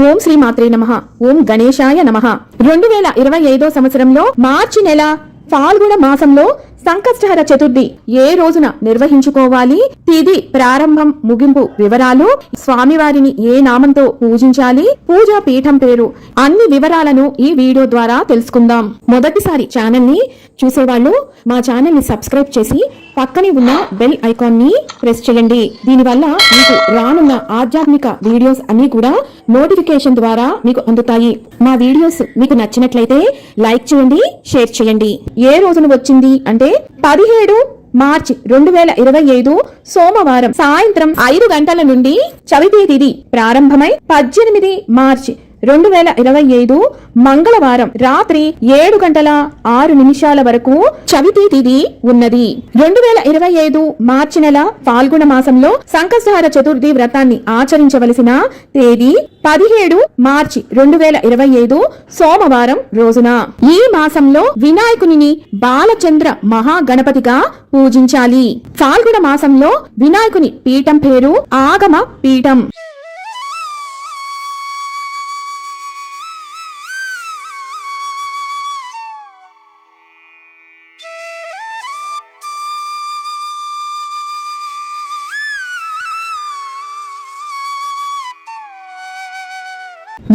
ఓం శ్రీ మాత్రే నమః. ఓం గణేశాయ నమః. 2025 సంవత్సరంలో మార్చి నెల ఫాల్గుణ మాసంలో సంకష్టహర చతుర్థి ఏ రోజున నిర్వహించుకోవాలి, తిథి ప్రారంభం ముగింపు వివరాలు, స్వామివారిని ఏ నామంతో పూజించాలి, పూజా పీఠం పేరు, అన్ని వివరాలను ఈ వీడియో ద్వారా తెలుసుకుందాం. మొదటిసారి ఛానల్ ని చూసేవాళ్ళు మా ఛానల్ ని సబ్స్క్రైబ్ చేసి పక్కనే ఉన్న బెల్ ఐకాన్ ని ప్రెస్ చేయండి. దీనివల్ల మీకు రానున్న ఆధ్యాత్మిక వీడియోస్ అన్ని కూడా నోటిఫికేషన్ ద్వారా మీకు అందుతాయి. మా వీడియోస్ మీకు నచ్చినట్లయితే లైక్ చేయండి, షేర్ చేయండి. ఏ రోజున వచ్చింది అంటే 17 మార్చి 2025 సోమవారం సాయంత్రం 5 గంటల నుండి చవితి తిథి ప్రారంభమై 18 మార్చి 2025 మంగళవారం రాత్రి 7 గంటల 6 నిమిషాల వరకు చవితి తిథి ఉన్నది. 2025 మార్చి నెల ఫాల్గుణ మాసంలో సంకష్టహర చతుర్థి వ్రతాన్ని ఆచరించవలసిన తేదీ 17 మార్చి 2025 సోమవారం రోజున. ఈ మాసంలో వినాయకుని బాలచంద్ర మహాగణపతిగా పూజించాలి. ఫాల్గుణ మాసంలో వినాయకుని పీఠం పేరు ఆగమ పీఠం.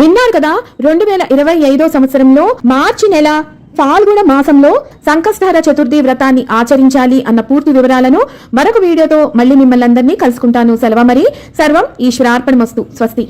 విన్నారు కదా, 2025 సంవత్సరంలో మార్చి నెల ఫాల్గుణ మాసంలో సంకష్టహర చతుర్థి వ్రతాన్ని ఆచరించాలి అన్న పూర్తి వివరాలను మరొక వీడియోతో మళ్ళీ మిమ్మల్ని అందరినీ కలుసుకుంటాను. సెలవు మరి. సర్వం ఈశ్వరార్పణమస్తు. స్వస్తి.